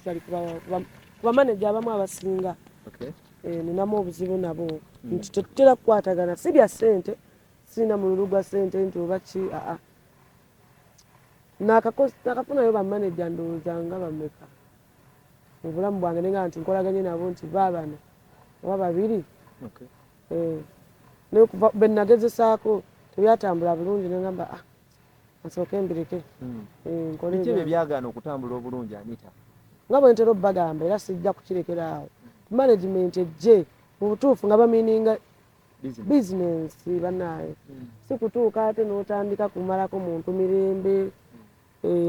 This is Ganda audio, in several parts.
especially kuba manager abamu abasinga ninamu obuzibu nabo nti tetutera kukwatagana si bya ssente sirina mululu gwa ssente nti oba ki nakafunayo bamanager ndowooza nga bameka mu bulamu bwange nenga nti nkolaganye nabo nti baabana oba babiri naye kuva be nagezesaako tebyatambula bulungi nengamba asooke mbireke biki bye byagaana okutambula obulungi Anita? nga bwe ntera obbagamba era sijja kukirekera awo management ejje mu butuufu nga bamininga bizinensi bannaaye si kutuuka ate n'otandika kumalako muntu mirembe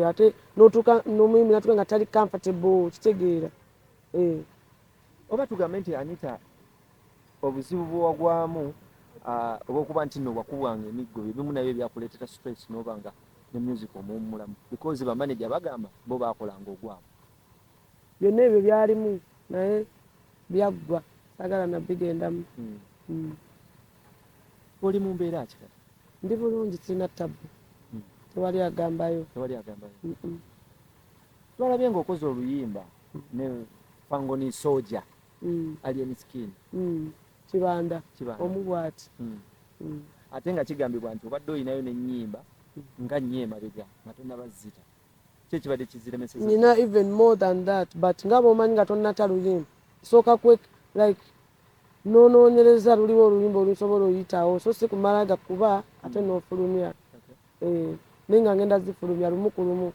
ate n'otuuka n'omuyimbi natuka nga tali comfortable kitegeera oba tugambe nti Anita obuzibu bwewagwamu obwokuba nti nno wakubwanga emiggo ebimu nabyo byakuleetera stress n'oba nga ne music omuwummulamu because bamanager bagamba bo baakolanga ogwamu byonna ebyo byalimu naye byaggwa sagala nabbigendamu oli mu mbeera ki kati? Ndi bulungi sirina ttabu tewali agambayo twalabye ng'okoze oluyimba ne Fangoni Soja Allien Skinne kibanda omubwati ate nga kigambibwa nti obadde oyinayo n'ennyimba nga nnyo emabega nga tonnabazita ki ekibadde kiziremeseza? nina even more than that but nga bw'omanyi nga tonnata luyimba sooka like noonoonyereza luliwo oluyimba olusobola oyitawo so si kumala gakuba ate n'ofulumya naye nga ngenda zifulumya lumu ku lumu.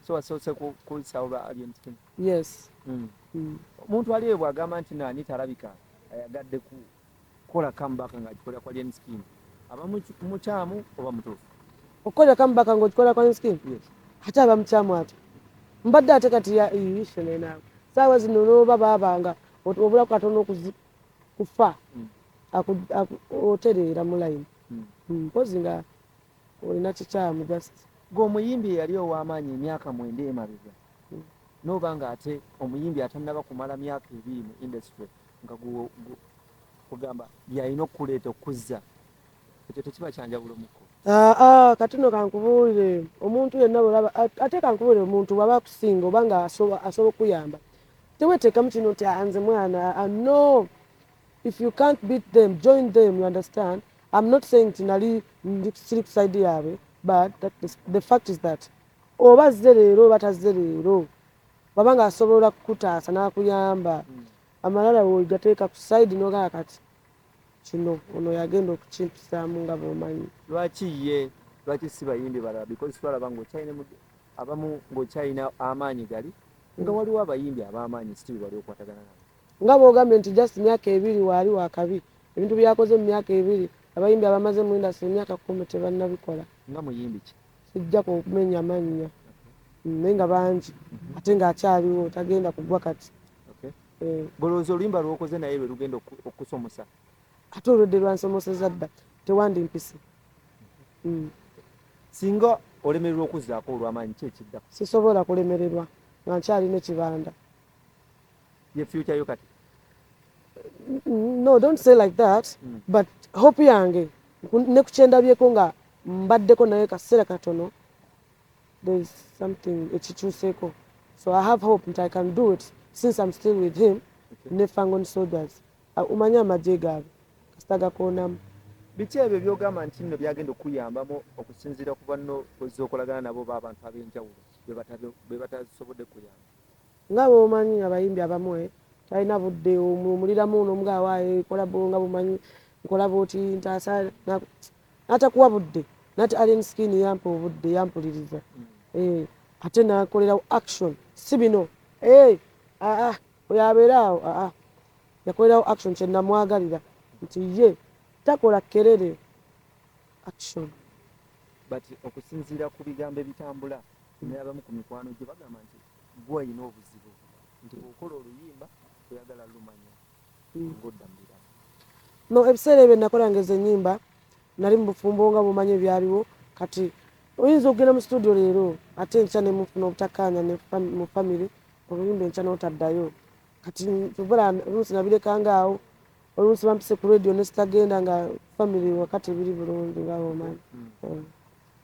So wasoose kuyisawo ba Allien Skinne? Yes. Omuntu aliyo bw'agamba nti Anita alabika ayagadde kukola comeback nga agikola kwa Allien Skinne aba mukyamu oba mutuufu? Okukola comeback ng'okikola kwa Allien Skinne? Yes. Ate aba mukyamu ate mbadde ate kati yishene naawe saawa zino n'oba baabanga obula katono kufa otereera mu layini mpozi nga olina kikyamu just ng'omuyimbi eyali ow'amaanyi emyaka 9 emabega n'oba nga ate omuyimbi atannaba kumala myaka 2 mu industry nga kugamba byalina okuleeta okuzza ekyo tekiba kyanjawulomuko? Katuno kankubuulire omuntu yenna bw'olaba ate kankubuulire omuntu bw'aba akusinga oba nga asobola okuyamba teweteekamu kino nti nze mwana no. If you can't beat them, join them, you understand? I'm not saying tinali siri kuside yaabwe but the fact is that oba azze leero oba tazze leero baba nga asobola kukutaasa n'akuyamba amalala wegateeka ku side n'ogamba kati kino ono yagenda okukimpisaamu nga bw'omanyi. Lwaki si bayimbi balala because twalaba abamu ng'okyalina amaanyi gali nga waliwo abayimbi ab'amaanyi still wali okwatagana nabo nga bw'ogambye nti just myaka 2 waali wakabi ebintu byakoze mu myaka 2 abayimbi abamaze mu industry emyaka 10 tebannabikola. Nga muyimbi ki? Sijja kumenya mannya naye nga bangi ate ng'akyaliwo tagenda kugwa kati. Golowooza oluyimba lw'okoze naye lwe lugenda okusomosa? Ate olwedde lwansomoseza dda tewandimpise. Singa olemererwa okuzzaako olw'amaanyi ki ekidda? Sisobola kulemererwa nga nkyalina ekibanda. Ye future yo kati? No, don't say like that. But hope yange ne kucyendabyeko nga mbaddeko naye kaseera katono there is something ekikyuseeko. So I have hope that I can do it since I'm still with him. Ne Fangoni Soldiers umanye amagye gaabwe kasita gakoonamu. Biki ebyo by'ogamba nti nno byagenda okuyambamu okusinziira ku banno bozze okolagana nabo b'abantu ab'enjawulo be batasobodde kuyamba? Nga bw'omanyi abayimbi abamu talina budde omuliramu n'omugawaayo kolabo nga bumanyi nkola bwoti ntaasa n'atakuwa budde nati Allien Skinne yampa obudde yampuliriza ate n'akolerawo action si bino oyo abeera awo yakolerawo action kye namwagalira nti ye takola kerere action. But okusinziira ku bigambo ebitambula n'abamu ku mikwano gye bagamba nti gwe olina obuzibu nti bw'okola oluyimba toyagala lumanya ng'odda mu biramu. No, ebiseera ebyo nakolanga ezo ennyimba nali mu bufumbo nga bumanyi ebyaliwo kati oyinza okugenda mu studio leero ate enkya ne mufuna obutakkaanya mu famire oluyimba enkya n'otaddayo kati tubula oluusi nabirekanga awo oluusi bampise ku radio ne sitagenda nga famire wakati biri bulungi nga bw'omanyi.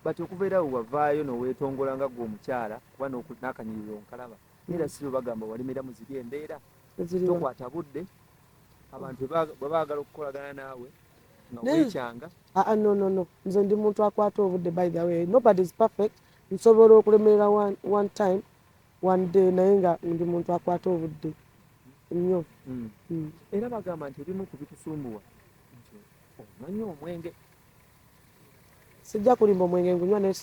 But okuva era wavaayo n'oweetongola nga gwe omukyala kuba n'akanyiriro nkalaba era siro bagamba walimira mu ziri embeera eziriwa tokwata budde abantu bwe baagala okukolagana naawe nga weekyanga. No, nze ndi muntu akwata obudde. By the way, nobody is perfect. Nsobola okulemerera one time one day naye nga ndi muntu akwata obudde nnyo. Era bagamba nti ebimu ku bitusumbuwa nti omanyi omwenge. Sijja kulimba omwenge ngunywa naye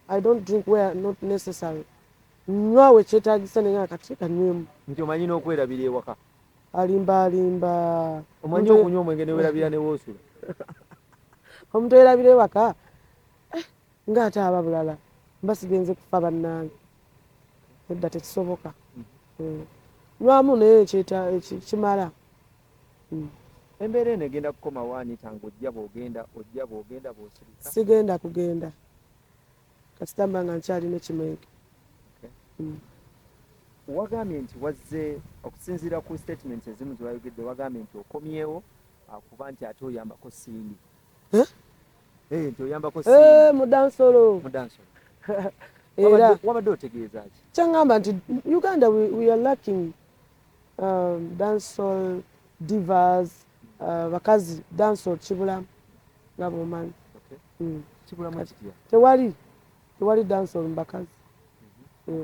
I don't drink where not necessary. Nywa we kyetaagisa naye akati kanywemu. Nti omanyi n'okwerabira ewaka. Alimba. Omanyi okunywa omwenge ne weerabira ne woosula. Omuntu yerabira ewaka ng'ate aba bulala mba sigenze kufa bannange. Edda tekisoboka. Nywamu naye kimala. Embeera eno egenda kukomawo Anita ng'ojja bw'ogenda bw'osirika? Sigenda kugenda kasita mba nga nkyalina ekimwege. Wagambye nti wazze okusinziira ku statements ezimu ze wayogedde, wagambye nti okomyewo kuba nti ate oyambako Sindi. Nti oyambako Sindi mu dansolo. Era wabadde otegeeza ki? Kyangamba nti Uganda we are lacking dancehall divas, bakazi dancehall kibulamu nga bw'omanyi. Kibulamu kitya? Tewali dancehall mu bakazi.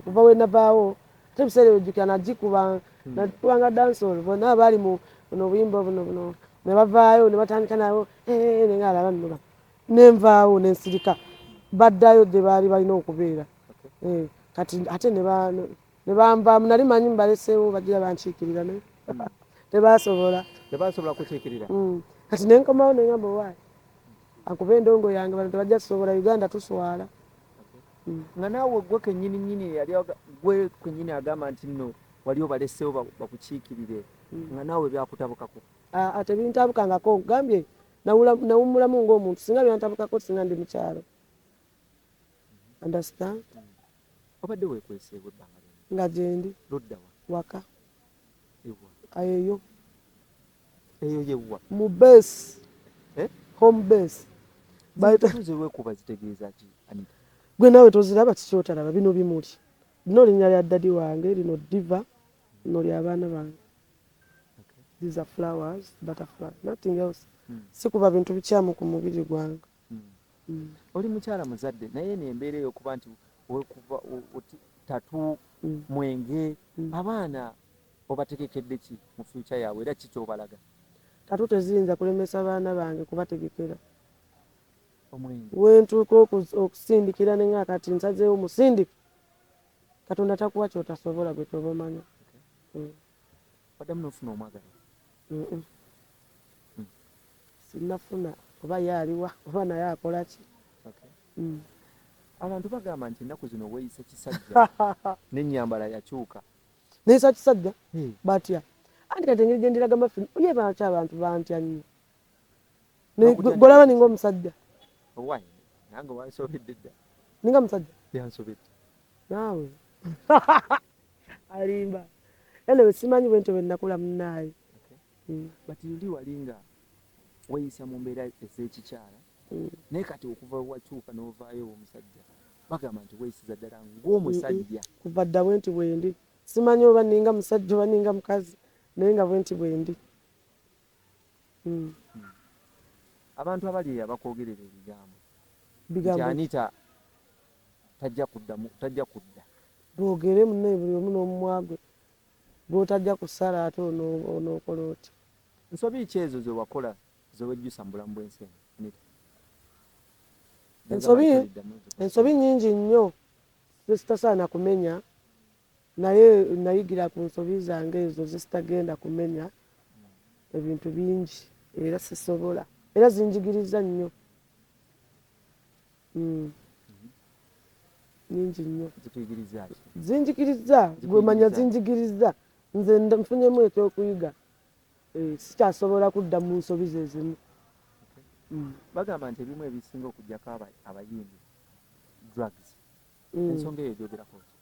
Kuva we navaawo ate ebiseera ebijjukira nagikubanga dancehall bonna abaali mu buno obuyimba buno ne bavaayo ne batandika nabo nenga alaba nnoba nenvaawo nensirika baddayo gye baali balina okubeera. Kati ate ne banvaamu nali manyi mbaleseewo bagira bankiikirira naye tebasobola kukiikirira. Kati nenkomawo nengamba waayi ankuba endongo yange bano tebajja kusobola Uganda tuswala. Nga naawe gwe kennyini yali gwe kennyini agamba nti nno wali obaleseewo bakukiikirire nga naawe byakutabukako. Ate bintabukangako gambye nawummulamu ng'omuntu singa byantabukako singa ndi mukyalo. Understand? Obadde weekweseewo ebbanga nga gyendi lodda waka eyo yewa mu base home base. Bayituze weekuba zitegeeza ki Anita? Gwe naawe toziraba kikyotalaba bino bimuli. Lino linnya lya ddadi wange, lino Diva, lino ly'abaana bange. These are flowers, butterfly, nothing else. Sikuba bintu bikyamu ku mubiri gwange. Oli mukyala muzadde naye n'embeera ey'okuba nti weekuba tatu mwenge abaana obategekedde ki mu future yaabwe era ki ky'obalaga? Tatu teziyinza kulemesa baana bange kubategekera. Omwenge wentuuka okusindikira nenga kati nsazeewo musindike Katonda takuwa kyotasobola gwe toba omanyi. Waddamu n'ofuna omwagala? Sinnafuna oba ye aliwa oba naye akola ki. Abantu bagamba nti ennaku zino weeyisa kisajja n'ennyambala yakyuka. Neeyisa kisajja batya anti kati engeri gye ndiraga mafini ye baki abantu bantya nnyo. Golaba ninga omusajja. Why? Nange wansobedde dda. Ninga musajja? Yansobedde. Naawe. Alimba. Anyway, simanyi bwe ntyo bwe nnakula munnaaye. But yuli walinga weeyisa mu mbeera ez'ekikyala naye kati okuva wakyuka n'ovaayo omusajja bagamba nti weeyisiza ddala ng'omusajja. Kuva dda bwe nti bwe ndi. Simanyi oba ninga musajja oba ninga mukazi naye nga bwe nti bwe ndi. Abantu abali abakwogerera ebigambo nti Anita tajja kudda. Boogere munne buli omu n'omumwa gwe gw'otajja kusala ate onookola oti. Nsobi ki ezo ze wakola ze wejjusa mu bulamu bw'ensi Anita? Ensobi nnyingi nnyo zitasaana kumenya naye nayigira ku nsobi zange ezo zitagenda kumenya ebintu bingi era sisobola era zinjigiriza nnyo. Nyingi nnyo zinjigiriza gwe manya zinjigiriza nze nfunyemu ekyokuyiga sikyasobola kudda mu nsobi ze zimu. Bagamba nti ebimu ebisinga okugyako abayimbi drugs. Ensonga eyo gyogerako ki?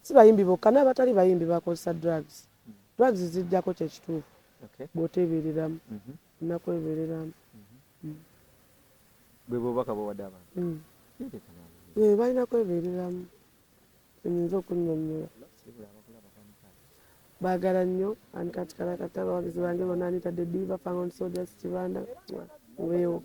Si bayimbi bokka n'abatali bayimbi bakozesa drugs. Drugs zijjako kyekituufu bw'oteebereramu nakwebereramu. Bwe bubaka bwe wadde abantu balina kwebereramu. nyinza okunnyonnyola. Baagala nnyo ani kati kala kata abawagizi bange bonna Anita the Diva Fangon Soldiers Kibanda weewo.